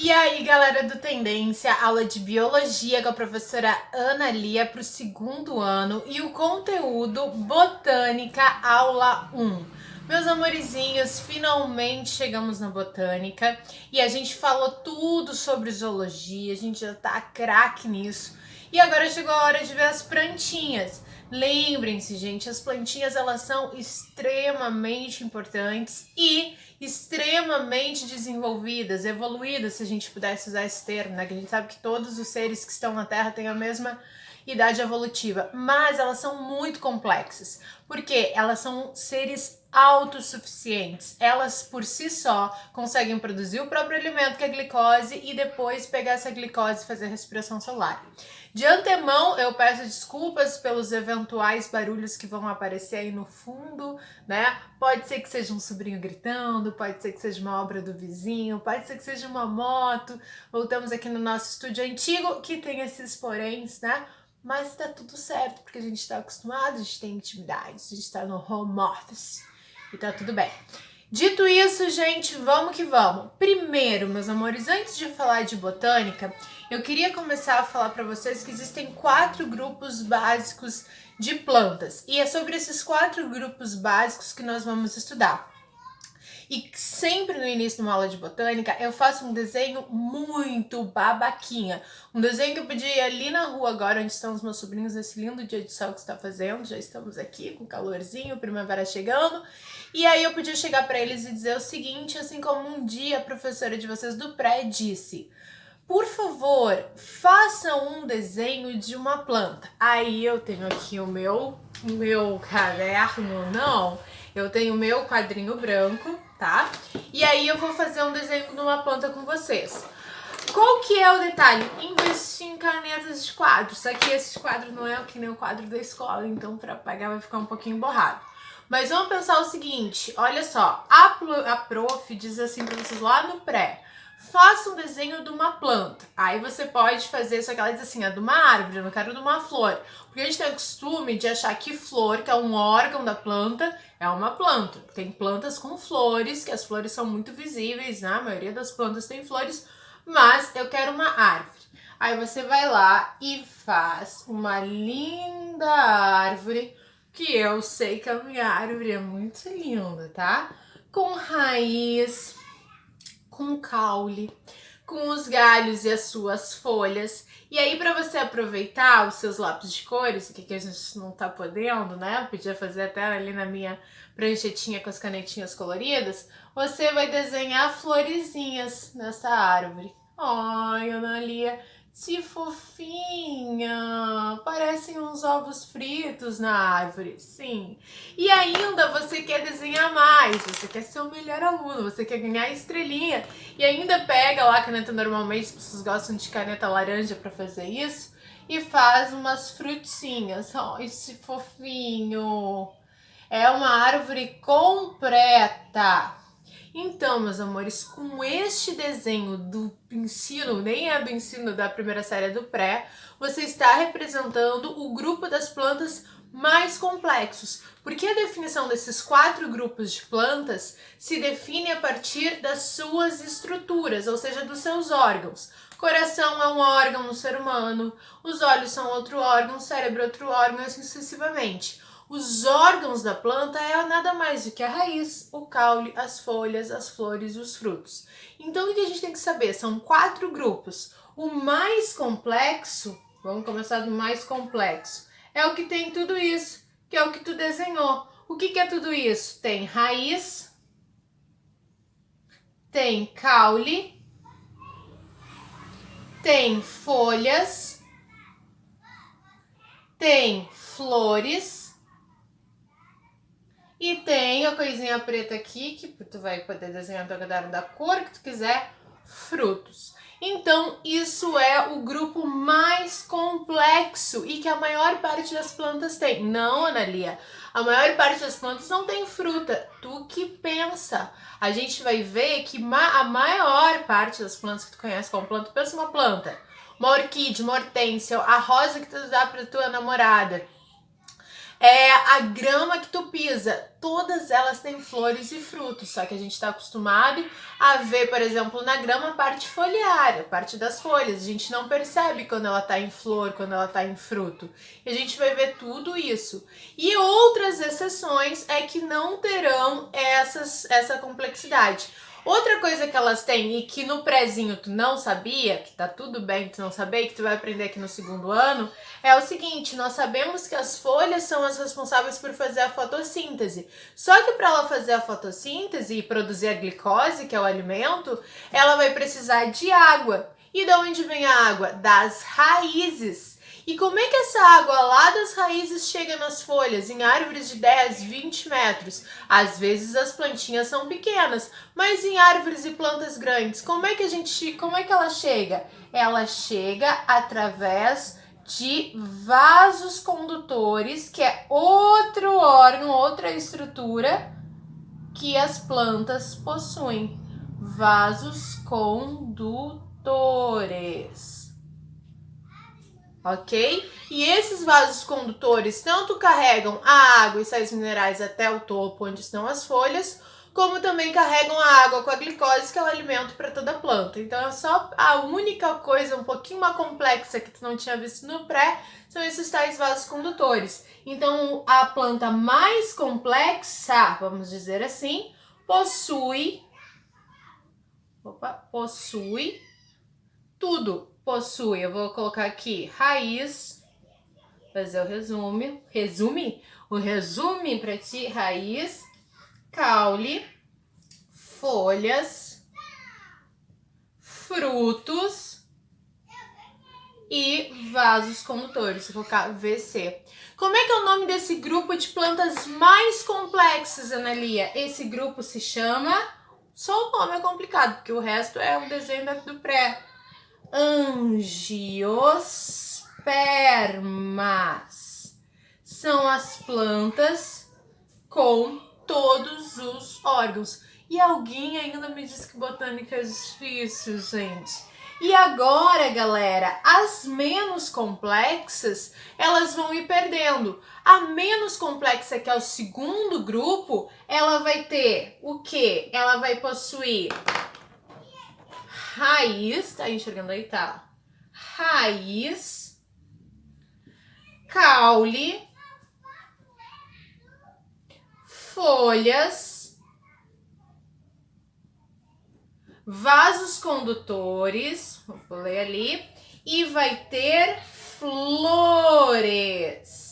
E aí, galera do Tendência, aula de Biologia com a professora Ana Lia para o segundo ano e o conteúdo Botânica, aula 1. Meus amorizinhos, finalmente chegamos na Botânica e a gente falou tudo sobre zoologia, a gente já tá craque nisso. E agora chegou a hora de ver as plantinhas. Lembrem-se, gente, as plantinhas elas são extremamente importantes e extremamente desenvolvidas, evoluídas, se a gente pudesse usar esse termo, né? Que a gente sabe que todos os seres que estão na Terra têm a mesma idade evolutiva, mas elas são muito complexas, porque elas são seres autossuficientes. Elas por si só conseguem produzir o próprio alimento, que é a glicose, e depois pegar essa glicose e fazer a respiração celular. De antemão, eu peço desculpas pelos eventuais barulhos que vão aparecer aí no fundo, né? Pode ser que seja um sobrinho gritando, pode ser que seja uma obra do vizinho, pode ser que seja uma moto. Voltamos aqui no nosso estúdio antigo, que tem esses poréns, né? Mas tá tudo certo, porque a gente tá acostumado, a gente tem intimidade, a gente tá no home office e tá tudo bem. Dito isso, gente, vamos que vamos. Primeiro, meus amores, antes de falar de botânica, eu queria começar a falar para vocês que existem 4 grupos básicos de plantas. E é sobre esses 4 grupos básicos que nós vamos estudar. E sempre no início de uma aula de botânica, eu faço um desenho muito babaquinha. Um desenho que eu podia ir ali na rua agora, onde estão os meus sobrinhos, nesse lindo dia de sol que está fazendo. Já estamos aqui com calorzinho, primavera chegando. E aí eu podia chegar para eles e dizer o seguinte, assim como um dia a professora de vocês do pré disse: por favor, façam um desenho de uma planta. Aí eu tenho aqui o meu caderno, não, eu tenho o meu quadrinho branco, tá? E aí eu vou fazer um desenho de uma planta com vocês. Qual que é o detalhe? Investir em canetas de quadros. Só que esse quadro não é que nem o quadro da escola, então para apagar vai ficar um pouquinho borrado. Mas vamos pensar o seguinte, olha só, a prof diz assim para vocês lá no pré: faça um desenho de uma planta. Aí você pode fazer, só que ela diz assim, é de uma árvore, eu não quero de uma flor. Porque a gente tem o costume de achar que flor, que é um órgão da planta, é uma planta. Tem plantas com flores, que as flores são muito visíveis, né? A maioria das plantas tem flores, mas eu quero uma árvore. Aí você vai lá e faz uma linda árvore, que eu sei que a minha árvore é muito linda, tá? Com raiz, com caule, com os galhos e as suas folhas. E aí, para você aproveitar os seus lápis de cores, que a gente não tá podendo, né? Eu podia fazer até ali na minha pranchetinha com as canetinhas coloridas. Você vai desenhar florezinhas nessa árvore. Ai, Ana Lia, que fofinha! Parecem uns ovos fritos na árvore, sim. E ainda você quer desenhar mais, você quer ser o melhor aluno, você quer ganhar estrelinha. E ainda pega lá a caneta normalmente, as pessoas gostam de caneta laranja para fazer isso, e faz umas frutinhas. Ai, esse fofinho! É uma árvore completa. Então, meus amores, com este desenho do ensino, nem é do ensino da primeira série do pré, você está representando o grupo das plantas mais complexos, porque a definição desses 4 grupos de plantas se define a partir das suas estruturas, ou seja, dos seus órgãos. Coração é um órgão no ser humano, os olhos são outro órgão, o cérebro é outro órgão, e assim sucessivamente. Os órgãos da planta é nada mais do que a raiz, o caule, as folhas, as flores e os frutos. Então, o que a gente tem que saber? São 4 grupos. O mais complexo, vamos começar do mais complexo, é o que tem tudo isso, que é o que tu desenhou. O que é tudo isso? Tem raiz, tem caule, tem folhas, tem flores, e tem a coisinha preta aqui, que tu vai poder desenhar teu caderno da cor que tu quiser, frutos. Então, isso é o grupo mais complexo e que a maior parte das plantas tem. Não, Ana Lia, a maior parte das plantas não tem fruta. Tu que pensa. A gente vai ver que a maior parte das plantas que tu conhece como planta, pensa uma planta, uma orquídea, uma hortênsia, a rosa que tu dá pra tua namorada, É a grama que tu pisa. Todas elas têm flores e frutos, só que a gente está acostumado a ver, por exemplo, na grama a parte foliar, a parte das folhas. A gente não percebe quando ela está em flor, quando ela está em fruto. E a gente vai ver tudo isso. E outras exceções é que não terão essa complexidade. Outra coisa que elas têm e que no prézinho tu não sabia, que tá tudo bem tu não saber, que tu vai aprender aqui no segundo ano, é o seguinte: nós sabemos que as folhas são as responsáveis por fazer a fotossíntese. Só que para ela fazer a fotossíntese e produzir a glicose, que é o alimento, ela vai precisar de água. E de onde vem a água? Das raízes. E como é que essa água lá das raízes chega nas folhas, em árvores de 10, 20 metros? Às vezes as plantinhas são pequenas, mas em árvores e plantas grandes, como é que ela chega? Ela chega através de vasos condutores, que é outro órgão, outra estrutura que as plantas possuem. Vasos condutores. Ok? E esses vasos condutores tanto carregam a água e sais minerais até o topo, onde estão as folhas, como também carregam a água com a glicose, que é o alimento para toda a planta. Então é só a única coisa um pouquinho mais complexa que tu não tinha visto no pré, são esses tais vasos condutores. Então a planta mais complexa, vamos dizer assim, possui tudo. Possui, eu vou colocar aqui raiz, fazer o resume para ti: raiz, caule, folhas, frutos e vasos condutores. Vou colocar VC. Como é que é o nome desse grupo de plantas mais complexas, Analia? Esse grupo se chama... Só o nome é complicado, porque o resto é o desenho do pré. Angiospermas. São as plantas com todos os órgãos. E alguém ainda me disse que botânica é difícil, gente. E agora, galera, as menos complexas, elas vão ir perdendo. A menos complexa, que é o segundo grupo, ela vai ter o quê? Ela vai possuir raiz, tá enxergando aí? Tá. Raiz, caule, folhas, vasos condutores, vou ler ali, e vai ter flores.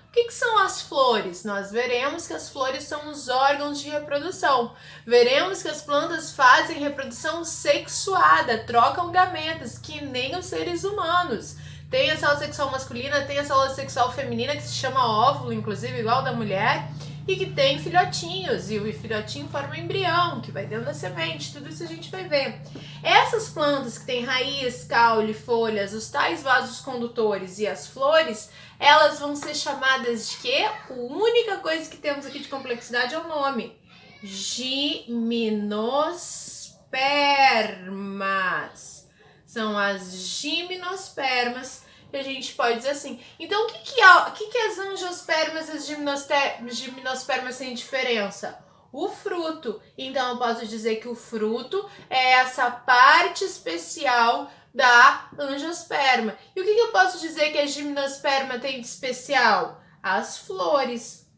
O que são as flores? Nós veremos que as flores são os órgãos de reprodução. Veremos que as plantas fazem reprodução sexuada, trocam gametas, que nem os seres humanos. Tem a célula sexual masculina, tem a célula sexual feminina, que se chama óvulo, inclusive, igual da mulher, e que tem filhotinhos, e o filhotinho forma um embrião, que vai dentro da semente, tudo isso a gente vai ver. Essas plantas que têm raiz, caule, folhas, os tais vasos condutores e as flores, elas vão ser chamadas de quê? A única coisa que temos aqui de complexidade é o nome. Gimnospermas. São as gimnospermas, que a gente pode dizer assim. Então, o que as angiospermas e as gimnospermas têm diferença? O fruto. Então, eu posso dizer que o fruto é essa parte especial da angiosperma. E o que eu posso dizer que a gimnosperma tem de especial? As flores.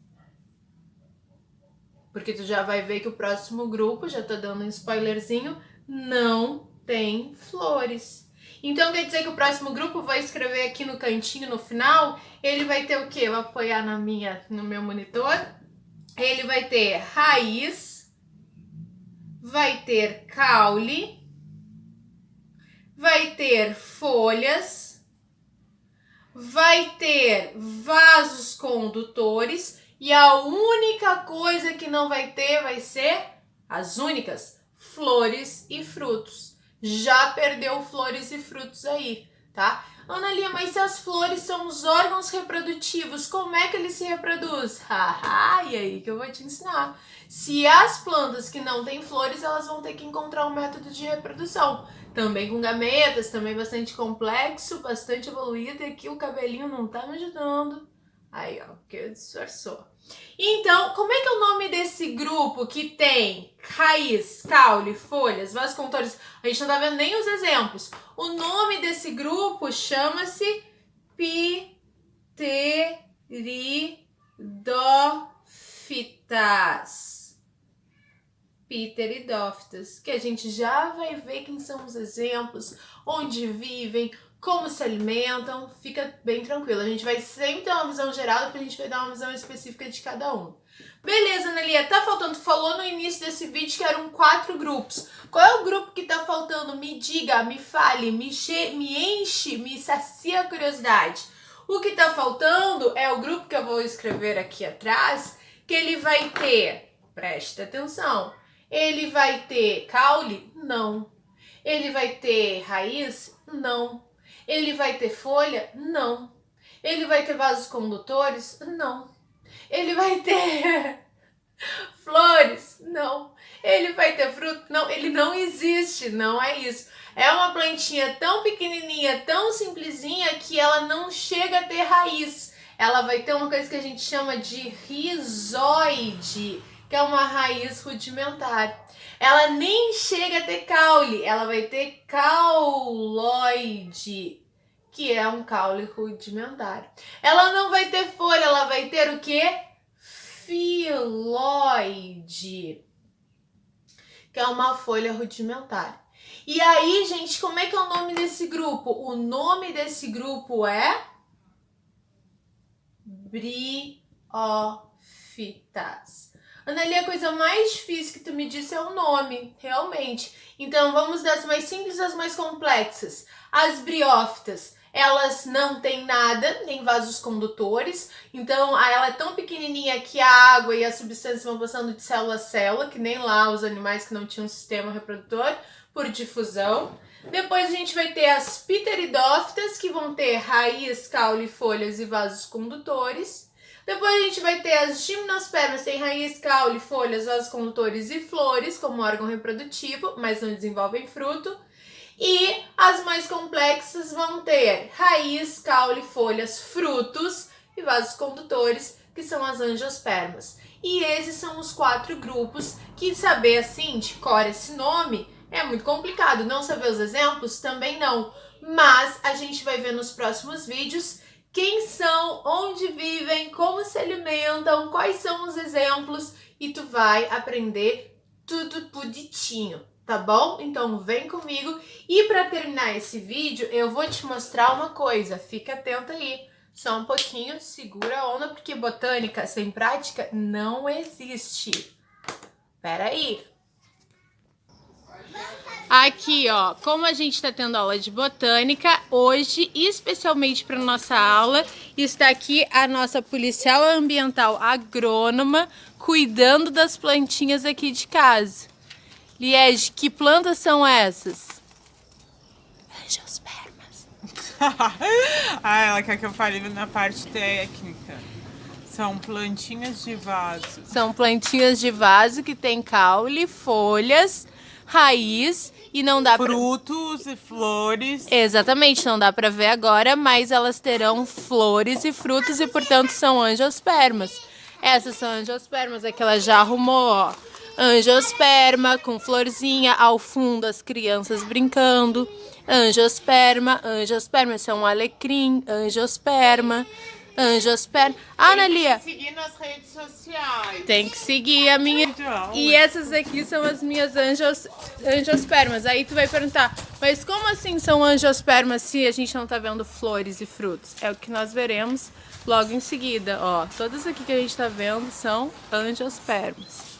Porque tu já vai ver que o próximo grupo, já tô dando um spoilerzinho, não tem flores. Então quer dizer que o próximo grupo, vai escrever aqui no cantinho, no final, ele vai ter o quê? Eu vou apoiar no meu monitor. Ele vai ter raiz, vai ter caule, vai ter folhas, vai ter vasos condutores, e a única coisa que não vai ter vai ser as únicas flores e frutos. Já perdeu flores e frutos aí, tá? Analia, mas se as flores são os órgãos reprodutivos, como é que eles se reproduzem? E aí que eu vou te ensinar. Se as plantas que não têm flores, elas vão ter que encontrar um método de reprodução. Também com gametas, também bastante complexo, bastante evoluído, e aqui o cabelinho não tá me ajudando Aí, ó, porque disfarçou. Então, como é que é o nome desse grupo que tem raiz, caule, folhas, vasos condutores? A gente não tá vendo nem os exemplos. O nome desse grupo chama-se Pteridófitas. Pteridófitas, que a gente já vai ver quem são os exemplos, onde vivem, como se alimentam, fica bem tranquilo. A gente vai sempre dar uma visão geral, depois a gente vai dar uma visão específica de cada um. Beleza, Analia, tá faltando, falou no início desse vídeo que eram 4 grupos. Qual é o grupo que tá faltando? Me diga, me fale, me enche, me sacia a curiosidade. O que tá faltando é o grupo que eu vou escrever aqui atrás, que ele vai ter, preste atenção, ele vai ter caule? Não. Ele vai ter raiz? Não. Ele vai ter folha? Não. Ele vai ter vasos condutores? Não. Ele vai ter flores? Não. Ele vai ter fruto? Não. Ele não existe, não é isso. É uma plantinha tão pequenininha, tão simplesinha, que ela não chega a ter raiz. Ela vai ter uma coisa que a gente chama de rizóide, que é uma raiz rudimentar. Ela nem chega a ter caule, ela vai ter cauloide, que é um caule rudimentar. Ela não vai ter folha, ela vai ter o quê? Filóide, que é uma folha rudimentar. E aí, gente, como é que é o nome desse grupo? O nome desse grupo é briófitas. Analia, a coisa mais difícil que tu me disse é o nome, realmente. Então, vamos das mais simples às mais complexas. As briófitas, elas não têm nada, nem vasos condutores. Então, ela é tão pequenininha que a água e as substâncias vão passando de célula a célula, que nem lá os animais que não tinham sistema reprodutor, por difusão. Depois a gente vai ter as pteridófitas, que vão ter raiz, caule, folhas e vasos condutores. Depois a gente vai ter as gimnospermas, tem raiz, caule, folhas, vasos condutores e flores como órgão reprodutivo, mas não desenvolvem fruto. E as mais complexas vão ter raiz, caule, folhas, frutos e vasos condutores, que são as angiospermas. E esses são os 4 grupos que saber assim, de cor esse nome, é muito complicado. Não saber os exemplos também não. Mas a gente vai ver nos próximos vídeos quem são, onde vivem, como se alimentam, quais são os exemplos, e tu vai aprender tudo bonitinho, tá bom? Então vem comigo. E para terminar esse vídeo, eu vou te mostrar uma coisa, fica atento aí. Só um pouquinho, segura a onda, porque botânica sem prática não existe. Pera aí. Aqui, ó, como a gente está tendo aula de botânica, hoje, especialmente para nossa aula, está aqui a nossa policial ambiental agrônoma, cuidando das plantinhas aqui de casa. Liege, que plantas são essas? Angiospermas. Ela quer que eu fale na parte técnica. São plantinhas de vaso. São plantinhas de vaso que tem caule, folhas, raiz e não dá frutos e flores. Exatamente, não dá pra ver agora, mas elas terão flores e frutos e, portanto, são angiospermas. Essas são angiospermas, aqui ela já arrumou, ó. Angiosperma com florzinha, ao fundo as crianças brincando. Angiosperma, angiosperma, esse é um alecrim, angiosperma. Angiosperma. Analia. Tem que seguir nas redes sociais. Tem que seguir a minha. E essas aqui são as minhas angiospermas. Aí tu vai perguntar, mas como assim são angiospermas se a gente não tá vendo flores e frutos? É o que nós veremos logo em seguida. Ó, todas aqui que a gente tá vendo são angiospermas.